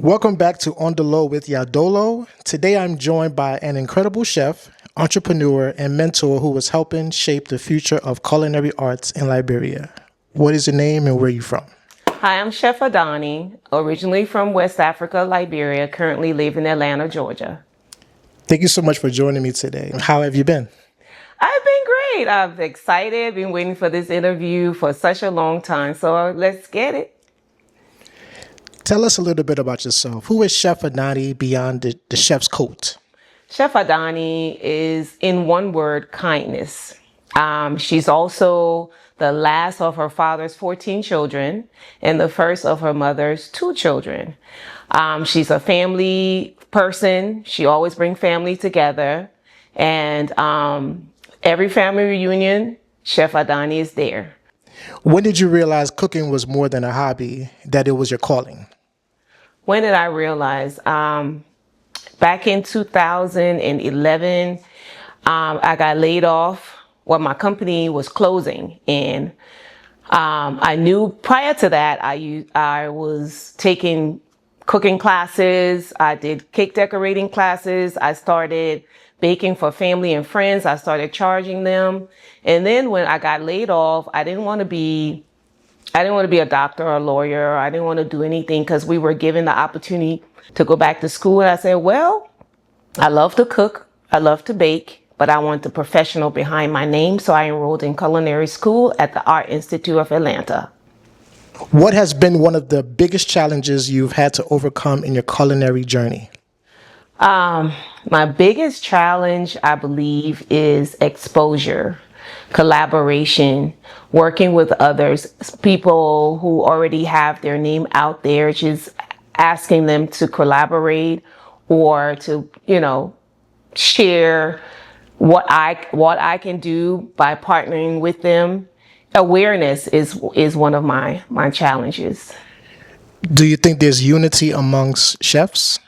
Welcome back to On the Low with Yadolo. Today I'm joined by an incredible chef, entrepreneur, and mentor who is helping shape the future of culinary arts in Liberia. What is your name and where are you from? Hi, I'm Chef Adani, originally from West Africa, Liberia, currently live in Atlanta, Georgia. Thank you so much for joining me today. How have you been? I've been great. I'm excited, been waiting for this interview for such a long time, so let's get it. Tell us a little bit about yourself. Who is Chef Adani beyond the chef's coat? Chef Adani is, in one word, kindness. She's also the last of her father's 14 children and the first of her mother's 2 children. She's a family person. She always brings family together. And every family reunion, Chef Adani is there. When did you realize cooking was more than a hobby, that it was your calling? When did I realize? Back in 2011, I got laid off. Well, my company was closing, and I knew prior to that I was taking cooking classes. I did cake decorating classes. I started baking for family and friends. I started charging them, and then when I got laid off, I didn't want to be a doctor or a lawyer. I didn't want to do anything because we were given the opportunity to go back to school. And I said, well, I love to cook. I love to bake, but I want the professional behind my name. So I enrolled in culinary school at the Art Institute of Atlanta. What has been one of the biggest challenges you've had to overcome in your culinary journey? My biggest challenge, I believe, is exposure, collaboration, working with others, people who already have their name out there, just asking them to collaborate or to, share what I can do by partnering with them. Awareness is one of my challenges. Do you think there's unity amongst chefs?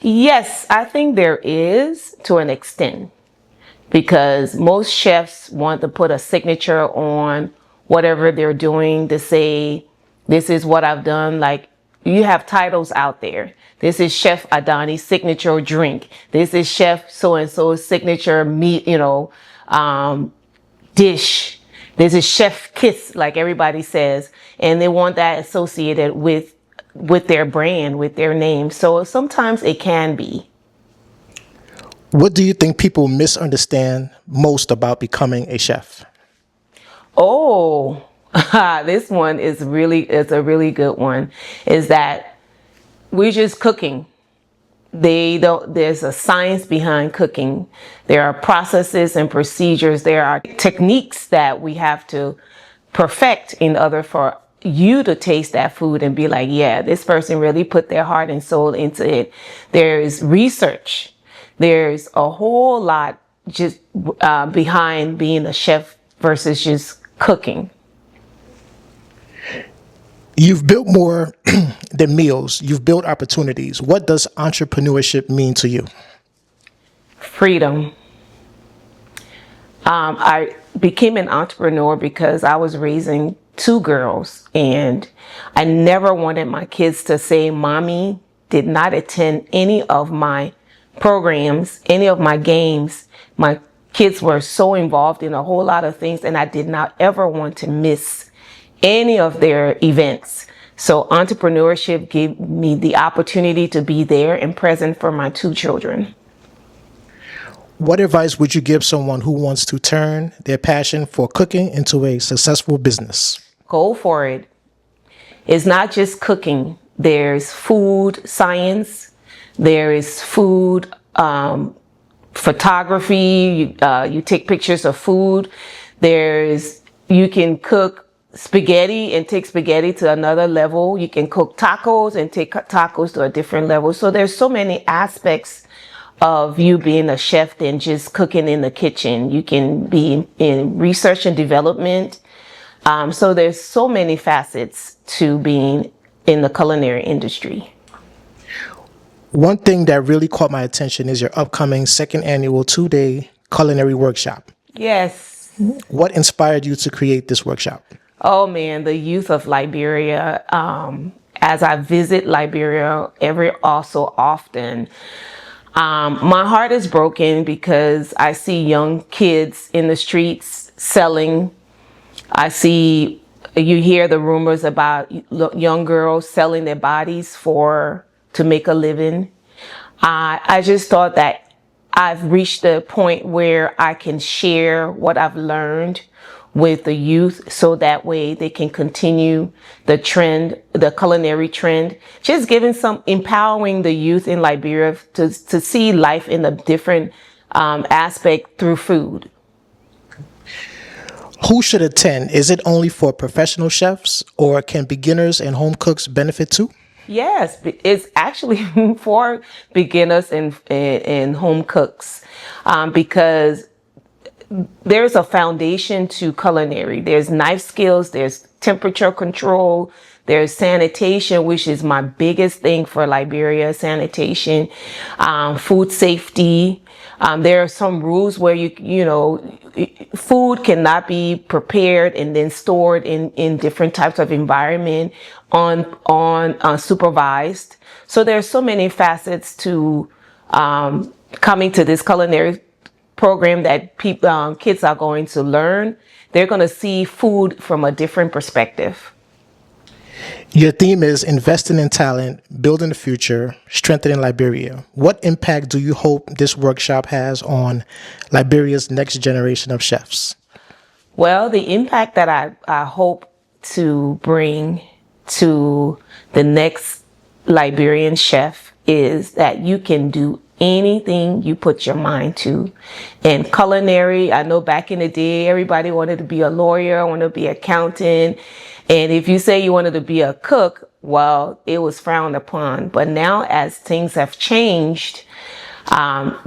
Yes, I think there is to an extent, because most chefs want to put a signature on whatever they're doing, to say, this is what I've done. Like, you have titles out there. This is Chef Adani's signature drink. This is Chef so-and-so's signature meat, dish. This is Chef Kiss, like everybody says. And they want that associated with their brand, with their name. So sometimes it can be. What do you think people misunderstand most about becoming a chef? Oh, this one is a really good one. Is that we're just cooking. There's a science behind cooking. There are processes and procedures. There are techniques that we have to perfect in order for you to taste that food and be like, yeah, this person really put their heart and soul into it. There's research. There's a whole lot just behind being a chef versus just cooking. You've built more than meals. You've built opportunities. What does entrepreneurship mean to you? Freedom. I became an entrepreneur because I was raising 2 girls, and I never wanted my kids to say, Mommy did not attend any of my programs, any of my games. My kids were so involved in a whole lot of things, and I did not ever want to miss any of their events. So entrepreneurship gave me the opportunity to be there and present for my 2 children. What advice would you give someone who wants to turn their passion for cooking into a successful business? Go for it. It's not just cooking. There's food science. There is food photography. You take pictures of food. You can cook spaghetti and take spaghetti to another level. You can cook tacos and take tacos to a different level. So there's so many aspects of you being a chef than just cooking in the kitchen. You can be in research and development. So there's so many facets to being in the culinary industry. One thing that really caught my attention is your upcoming 2nd annual 2-day culinary workshop. Yes. What inspired you to create this workshop? Oh man, the youth of Liberia as I visit Liberia every also often, my heart is broken because I see young kids in the streets selling. You hear the rumors about young girls selling their bodies to make a living. I just thought that I've reached a point where I can share what I've learned with the youth so that way they can continue the trend, the culinary trend, just empowering the youth in Liberia to see life in a different aspect through food. Who should attend? Is it only for professional chefs, or can beginners and home cooks benefit too? Yes, it's actually for beginners and home cooks, because there's a foundation to culinary. There's knife skills, there's temperature control, there's sanitation, which is my biggest thing for Liberia, sanitation, food safety. There are some rules where food cannot be prepared and then stored in different types of environment supervised. So there's so many facets to coming to this culinary program that kids are going to learn. They're going to see food from a different perspective. Your theme is investing in talent, building the future, strengthening Liberia. What impact do you hope this workshop has on Liberia's next generation of chefs? Well, the impact that I hope to bring to the next Liberian chef is that you can do anything you put your mind to. And culinary, I know back in the day, everybody wanted to be a lawyer, wanted to be an accountant. And if you say you wanted to be a cook, well, it was frowned upon. But now as things have changed,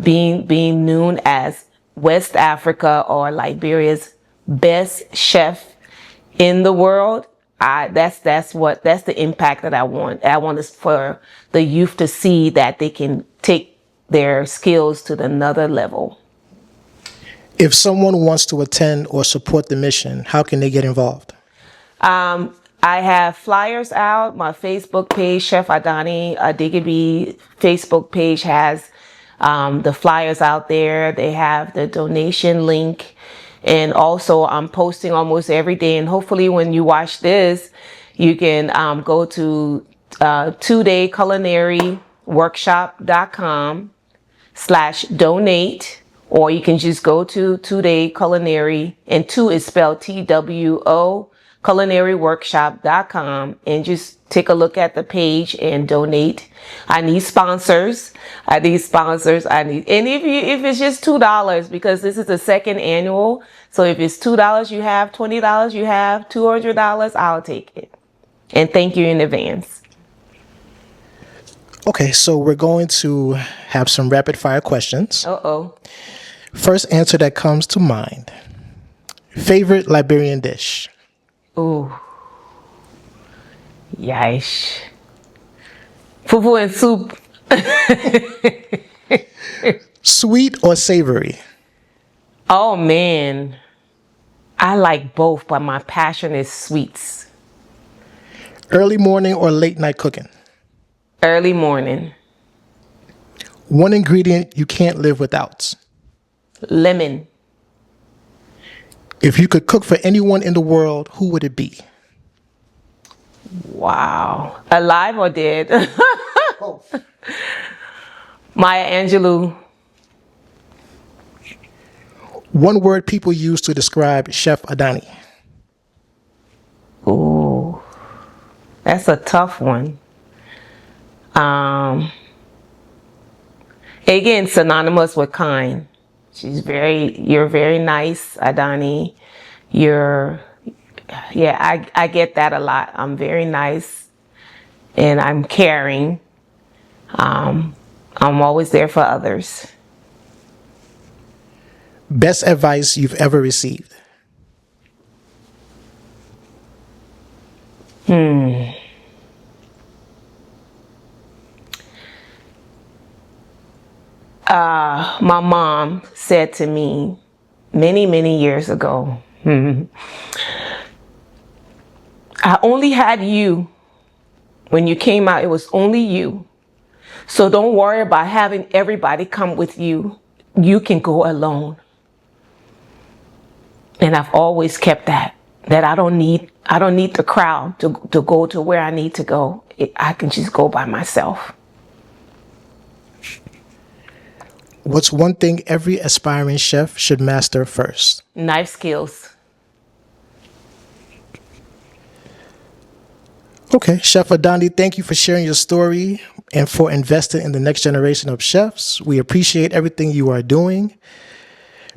being known as West Africa or Liberia's best chef in the world, that's the impact that I want. I want is for the youth to see that they can take their skills to another level. If someone wants to attend or support the mission, how can they get involved? I have flyers out. My Facebook page, Chef Adani Adigbi Facebook page has the flyers out there. They have the donation link. And also I'm posting almost every day. And hopefully when you watch this, you can go to 2dayculinaryworkshop.com/donate, or you can just go to 2-Day Culinary, and 2 is spelled TWO, culinaryworkshop.com, and just take a look at the page and donate. I need sponsors. And if it's just $2, because this is the second annual. So if it's $2, you have $20, you have $200, I'll take it. And thank you in advance. Okay, so we're going to have some rapid fire questions. Uh-oh. First answer that comes to mind. Favorite Liberian dish? Ooh. Yish. Fufu and soup. Sweet or savory? Oh man. I like both, but my passion is sweets. Early morning or late night cooking? Early morning. One ingredient you can't live without? Lemon. If you could cook for anyone in the world, who would it be? Wow. Alive or dead? Both. Maya Angelou. One word people use to describe Chef Adani? Ooh. That's a tough one. Again, synonymous with kind. You're very nice, Adani. I get that a lot. I'm very nice and I'm caring. I'm always there for others. Best advice you've ever received? My mom said to me many, many years ago, I only had you When you came out, it was only you. So don't worry about having everybody come with you. You can go alone. And I've always kept that I don't need the crowd to go to where I need to go. I can just go by myself. What's one thing every aspiring chef should master first? Knife skills. Okay, Chef Adani, thank you for sharing your story and for investing in the next generation of chefs. We appreciate everything you are doing.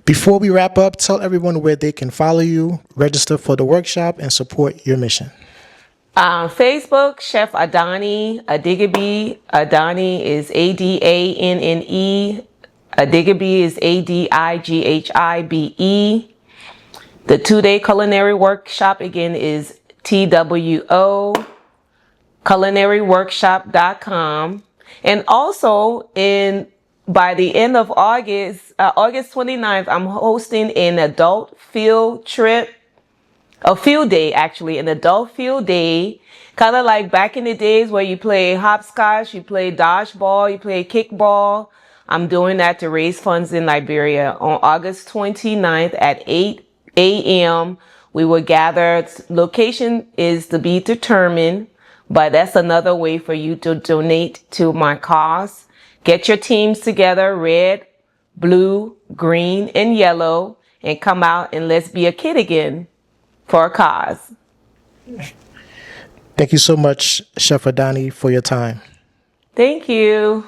Before we wrap up, tell everyone where they can follow you, register for the workshop, and support your mission. Facebook, Chef Adani Adighibe. Adani is Adanne. Adighibe is Adighibe. The 2-day culinary workshop again is TWO culinaryworkshop.com. And also by the end of August, August 29th, I'm hosting an adult field trip, a field day actually, an adult field day, kind of like back in the days where you play hopscotch, you play dodgeball, you play kickball. I'm doing that to raise funds in Liberia on August 29th at 8 a.m. We will gather. Location is to be determined, but that's another way for you to donate to my cause. Get your teams together, red, blue, green, and yellow, and come out and let's be a kid again for a cause. Thank you so much, Chef Adani, for your time. Thank you.